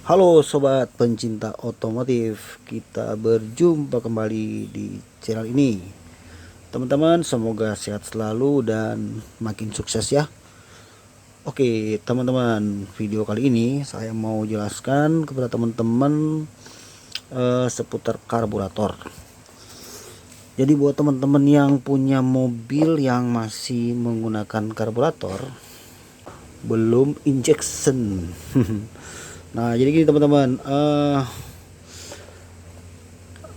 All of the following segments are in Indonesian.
Halo sobat pencinta otomotif, kita berjumpa kembali di channel ini. Teman-teman, semoga sehat selalu dan makin sukses ya. Oke, teman-teman, video kali ini saya mau jelaskan kepada teman-teman seputar karburator. Jadi buat teman-teman yang punya mobil yang masih menggunakan karburator, belum injection. Nah, jadi gini teman-teman,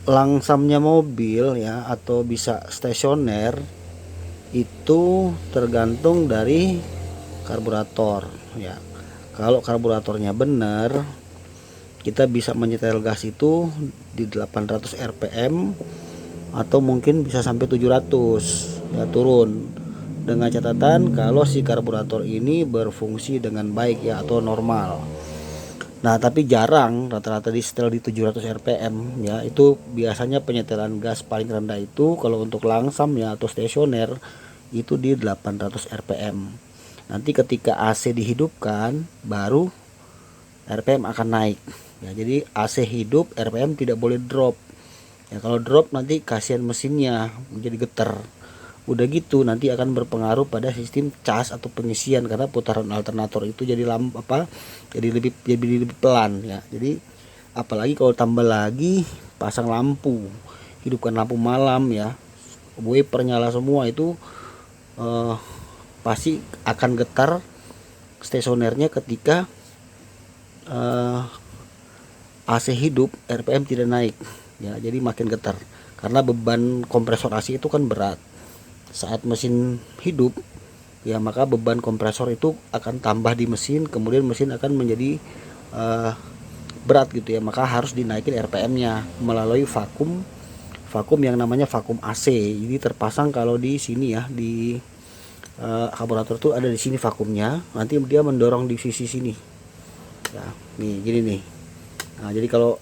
langsamnya mobil ya atau bisa stasioner itu tergantung dari karburator ya. Kalau karburatornya benar, kita bisa menyetel gas itu di 800 rpm atau mungkin bisa sampai 700 ya, turun, dengan catatan kalau si karburator ini berfungsi dengan baik ya atau normal. Nah, tapi jarang, rata-rata di setel di 700 rpm ya. Itu biasanya penyetelan gas paling rendah itu kalau untuk langsam ya atau stasioner itu di 800 rpm. Nanti ketika AC dihidupkan baru rpm akan naik. Ya, jadi AC hidup, rpm tidak boleh drop. Ya, kalau drop nanti kasihan mesinnya menjadi getar. Udah gitu nanti akan berpengaruh pada sistem cas atau pengisian karena putaran alternator itu jadi lebih pelan ya. Jadi apalagi kalau tambah lagi pasang lampu, hidupkan lampu malam ya, wiper nyala semua, itu pasti akan getar stasionernya ketika AC hidup, rpm tidak naik ya, jadi makin getar karena beban kompresor AC itu kan berat. Saat mesin hidup ya, maka beban kompresor itu akan tambah di mesin, kemudian mesin akan menjadi berat gitu ya, maka harus dinaikin rpm-nya melalui vakum yang namanya vakum AC. Jadi terpasang kalau di sini ya, di karburator tuh ada di sini vakumnya, nanti dia mendorong di sisi sini ya, nih gini nih. Nah, jadi kalau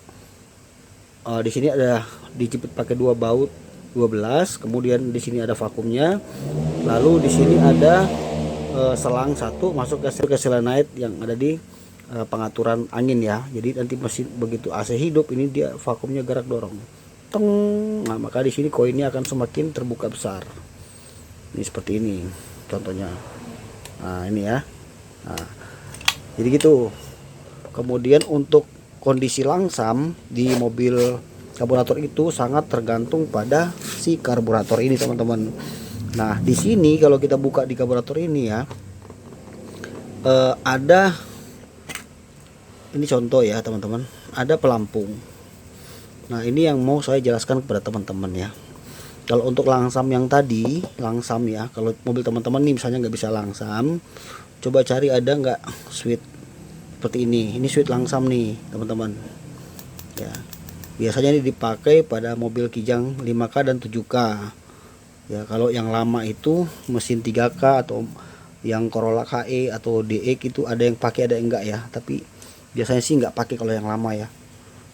di sini ada dijepit pakai dua baut 12, kemudian di sini ada vakumnya, lalu di sini ada selang satu masuk ke solenoid yang ada di pengaturan angin ya. Jadi nanti mesin begitu AC hidup ini dia vakumnya gerak dorong, teng. Nah, maka di sini koinnya akan semakin terbuka besar. Ini seperti ini contohnya. Nah, ini ya. Nah, jadi gitu. Kemudian untuk kondisi langsam di mobil karburator itu sangat tergantung pada si karburator ini, teman-teman. Nah, di sini kalau kita buka di karburator ini ya, ada ini contoh ya, teman-teman, ada pelampung. Nah, ini yang mau saya jelaskan kepada teman-teman ya. Kalau untuk langsam yang tadi, langsam ya, kalau mobil teman-teman nih misalnya nggak bisa langsam, coba cari ada nggak switch seperti ini switch langsam nih teman-teman ya. Biasanya ini dipakai pada mobil Kijang 5K dan 7K ya. Kalau yang lama itu mesin 3K atau yang Corolla KE atau DE itu ada yang pakai ada yang enggak ya, tapi biasanya sih nggak pakai kalau yang lama ya.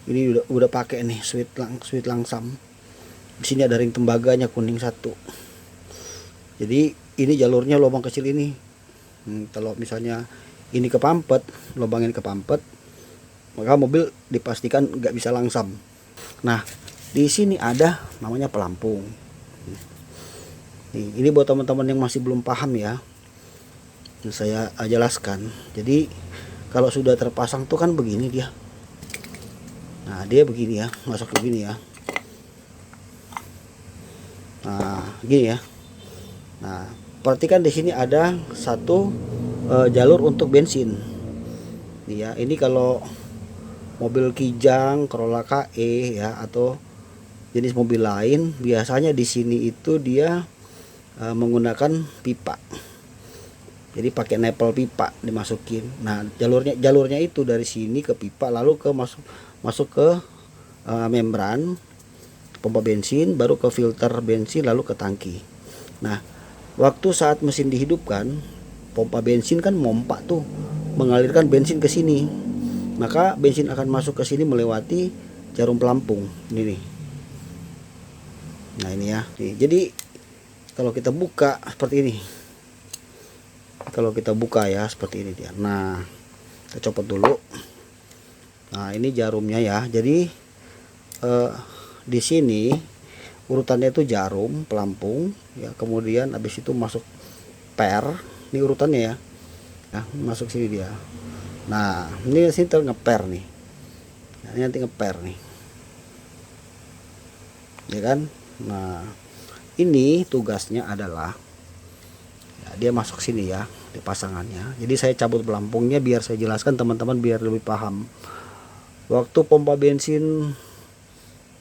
Ini udah pakai nih switch langsam. Di sini ada ring tembaganya kuning satu. Jadi ini jalurnya lubang kecil ini. Kalau misalnya ini kepampet, lubang ini kepampet, maka mobil dipastikan nggak bisa langsam. Nah, di sini ada namanya pelampung. Ini buat teman-teman yang masih belum paham ya, saya jelaskan. Jadi kalau sudah terpasang tuh kan begini dia. Nah, dia begini ya, masuk begini ya. Nah, gini ya. Nah, perhatikan di sini ada satu jalur untuk bensin. Nih ya, ini kalau mobil Kijang, Corolla KE ya atau jenis mobil lain, biasanya di sini itu dia menggunakan pipa. Jadi pakai nepel pipa dimasukin. Nah, jalurnya itu dari sini ke pipa lalu ke masuk ke membran pompa bensin, baru ke filter bensin lalu ke tangki. Nah, waktu saat mesin dihidupkan, pompa bensin kan mompa tuh mengalirkan bensin ke sini, maka bensin akan masuk ke sini melewati jarum pelampung ini nih. Nah, ini ya nih. Jadi kalau kita buka seperti ini, kalau kita buka ya seperti ini dia. Nah, kita copot dulu. Nah ini jarumnya ya. Jadi di sini urutannya itu jarum, pelampung ya, kemudian habis itu masuk per. Ini urutannya ya. Nah, masuk sini dia. Nah, ini sini ngeper nih. Nah, ini nanti ngeper nih. Ya kan? Nah, ini tugasnya adalah ya, dia masuk sini ya, di pasangannya. Jadi saya cabut pelampungnya biar saya jelaskan teman-teman biar lebih paham. Waktu pompa bensin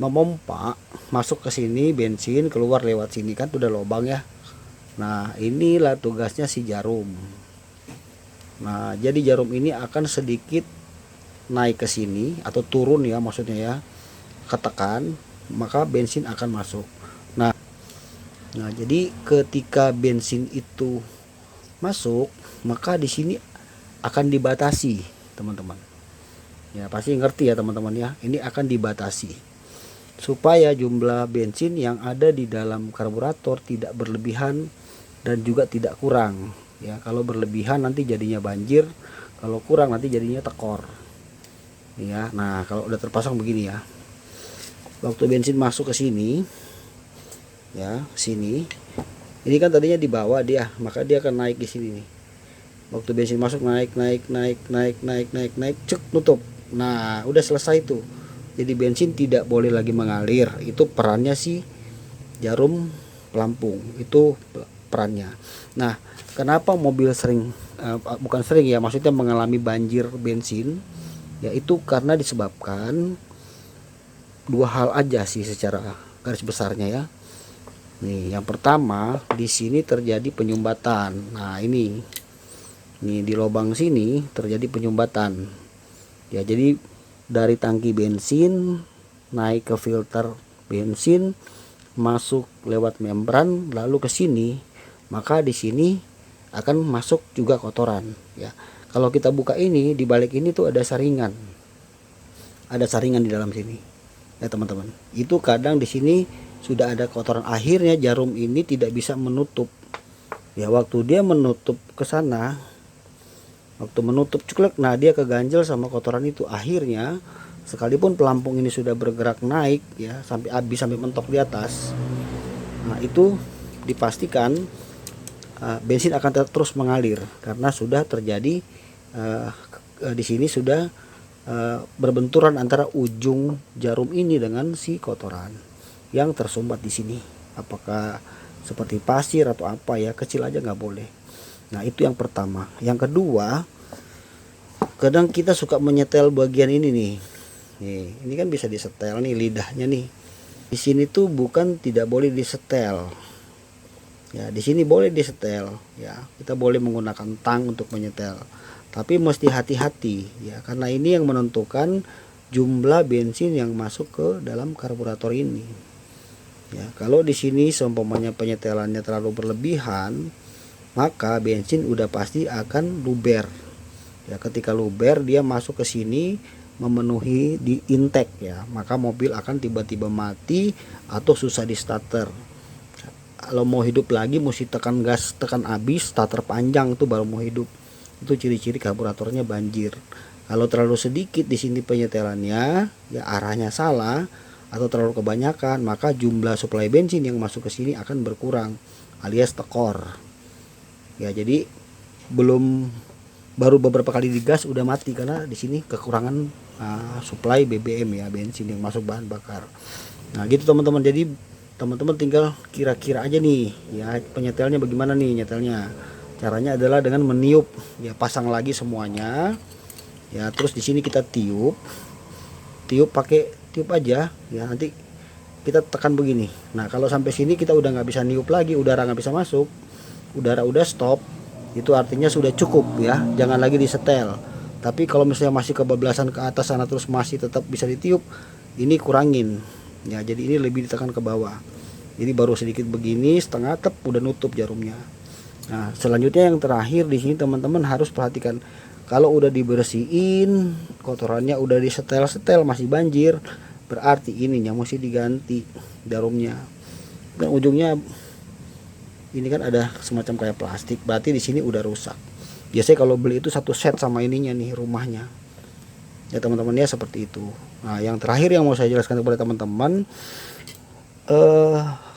memompa masuk ke sini, bensin keluar lewat sini kan udah lubang ya. Nah, inilah tugasnya si jarum. Nah, jadi jarum ini akan sedikit naik ke sini atau turun ya, maksudnya ya, ketekan, maka bensin akan masuk. Nah, jadi ketika bensin itu masuk, maka di sini akan dibatasi, teman-teman. Ya, pasti ngerti ya, teman-teman ya. Ini akan dibatasi supaya jumlah bensin yang ada di dalam karburator tidak berlebihan dan juga tidak kurang. Ya, kalau berlebihan nanti jadinya banjir, kalau kurang nanti jadinya tekor. Ya, nah kalau udah terpasang begini ya. Waktu bensin masuk ke sini, ya sini, ini kan tadinya di bawah dia, maka dia akan naik di sini nih. Waktu bensin masuk naik, cek nutup. Nah udah selesai tuh. Jadi bensin tidak boleh lagi mengalir. Itu perannya si jarum pelampung, itu perannya. Nah kenapa mobil sering bukan sering ya, maksudnya mengalami banjir bensin, yaitu karena disebabkan dua hal aja sih secara garis besarnya ya. Nih, yang pertama di sini terjadi penyumbatan. Nah, ini di lubang sini terjadi penyumbatan. Ya, jadi dari tangki bensin naik ke filter bensin, masuk lewat membran lalu ke sini, maka di sini akan masuk juga kotoran ya. Kalau kita buka ini, di balik ini tuh ada saringan. Ada saringan di dalam sini. Ya, teman-teman. Itu kadang di sini sudah ada kotoran, akhirnya jarum ini tidak bisa menutup ya. Waktu dia menutup ke sana, waktu menutup ceklek, nah dia keganjel sama kotoran itu, akhirnya sekalipun pelampung ini sudah bergerak naik ya sampai habis, sampai mentok di atas, nah itu dipastikan bensin akan terus mengalir karena sudah terjadi di sini sudah berbenturan antara ujung jarum ini dengan si kotoran yang tersumbat di sini. Apakah seperti pasir atau apa ya, kecil aja nggak boleh. Nah itu yang pertama. Yang kedua, kadang kita suka menyetel bagian ini nih. Ini kan bisa disetel nih lidahnya nih. Di sini tuh bukan tidak boleh disetel. Ya di sini boleh disetel. Ya kita boleh menggunakan tang untuk menyetel. Tapi mesti hati-hati ya, karena ini yang menentukan jumlah bensin yang masuk ke dalam karburator ini. Ya, kalau di sini seumpamanya penyetelannya terlalu berlebihan, maka bensin udah pasti akan luber. Ya, ketika luber dia masuk ke sini memenuhi di intake ya, maka mobil akan tiba-tiba mati atau susah di starter. Kalau mau hidup lagi mesti tekan gas, tekan habis, starter panjang tuh baru mau hidup. Itu ciri-ciri karburatornya banjir. Kalau terlalu sedikit di sini penyetelannya, ya arahnya salah atau terlalu kebanyakan, maka jumlah suplai bensin yang masuk ke sini akan berkurang alias tekor. Ya, jadi baru beberapa kali digas udah mati karena di sini kekurangan suplai BBM ya, bensin yang masuk bahan bakar. Nah, gitu teman-teman. Jadi teman-teman tinggal kira-kira aja nih ya penyetelnya bagaimana nih nyetelnya. Caranya adalah dengan meniup ya, pasang lagi semuanya. Ya, terus di sini kita tiup pakai tiup aja ya, nanti kita tekan begini. Nah kalau sampai sini kita udah nggak bisa niup lagi, udara nggak bisa masuk, udara udah stop, itu artinya sudah cukup ya, jangan lagi disetel. Tapi kalau misalnya masih kebablasan ke atas sana terus masih tetap bisa ditiup, ini kurangin ya, jadi ini lebih ditekan ke bawah. Jadi baru sedikit begini, setengah tep udah nutup jarumnya. Nah selanjutnya yang terakhir di sini teman-teman harus perhatikan, kalau udah dibersihin, kotorannya udah disetel masih banjir, berarti ininya mesti diganti jarumnya. Dan ujungnya ini kan ada semacam kayak plastik, berarti di sini udah rusak. Biasanya kalau beli itu satu set sama ininya nih, rumahnya. ya teman-teman ya, seperti itu. Nah yang terakhir yang mau saya jelaskan kepada teman-teman,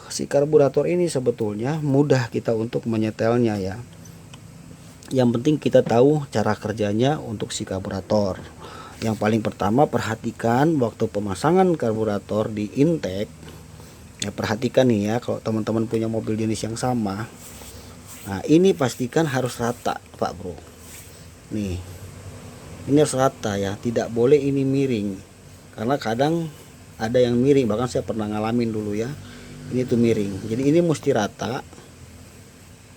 si karburator ini sebetulnya mudah kita untuk menyetelnya ya. Yang penting kita tahu cara kerjanya untuk si karburator. Yang paling pertama, perhatikan waktu pemasangan karburator di intake ya, perhatikan nih ya, kalau teman-teman punya mobil jenis yang sama, nah ini pastikan harus rata Pak Bro. Nih ini harus rata ya, tidak boleh ini miring, karena kadang ada yang miring, bahkan saya pernah ngalamin dulu ya, ini tuh miring. Jadi ini mesti rata.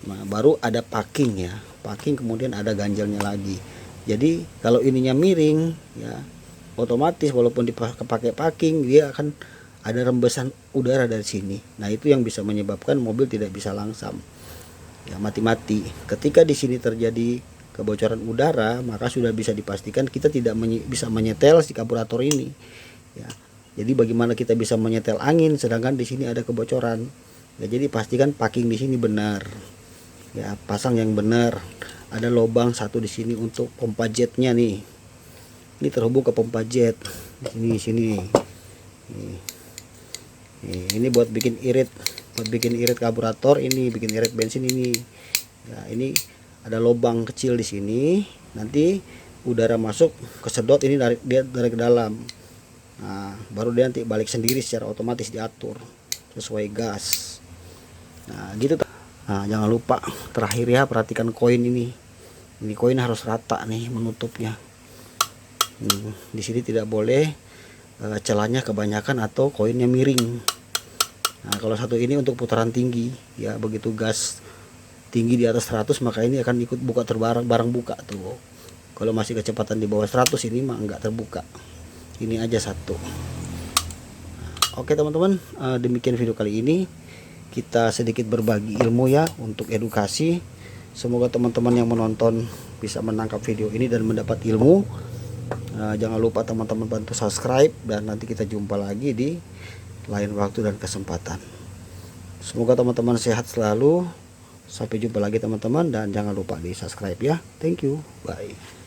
Nah baru ada packing ya, packing kemudian ada ganjalnya lagi. Jadi kalau ininya miring ya, otomatis walaupun dipakai packing, dia akan ada rembesan udara dari sini. Nah itu yang bisa menyebabkan mobil tidak bisa langsam ya, mati-mati. Ketika di sini terjadi kebocoran udara, maka sudah bisa dipastikan kita tidak bisa menyetel si karburator ini ya. Jadi bagaimana kita bisa menyetel angin sedangkan di sini ada kebocoran ya. Jadi pastikan packing di sini benar ya, pasang yang benar. Ada lubang satu di sini untuk pompa jetnya nih, ini terhubung ke pompa jet di sini nih. Ini buat bikin irit, karburator, ini bikin irit bensin ini ya. Ini ada lubang kecil di sini, nanti udara masuk kesedot, ini dari ke dalam. Nah baru dia nanti balik sendiri secara otomatis, diatur sesuai gas. Nah gitu. Nah jangan lupa terakhir ya, perhatikan koin ini koin harus rata nih menutupnya. Di sini tidak boleh celahnya kebanyakan atau koinnya miring. Nah kalau satu ini untuk putaran tinggi ya, begitu gas tinggi di atas 100 maka ini akan ikut buka barang buka tuh. Kalau masih kecepatan di bawah 100 ini mah enggak terbuka, ini aja satu. Oke teman-teman, demikian video kali ini, kita sedikit berbagi ilmu ya untuk edukasi. Semoga teman-teman yang menonton bisa menangkap video ini dan mendapat ilmu. Jangan lupa teman-teman bantu subscribe, dan nanti kita jumpa lagi di lain waktu dan kesempatan. Semoga teman-teman sehat selalu. Sampai jumpa lagi teman-teman, dan jangan lupa di subscribe ya. Thank you, bye.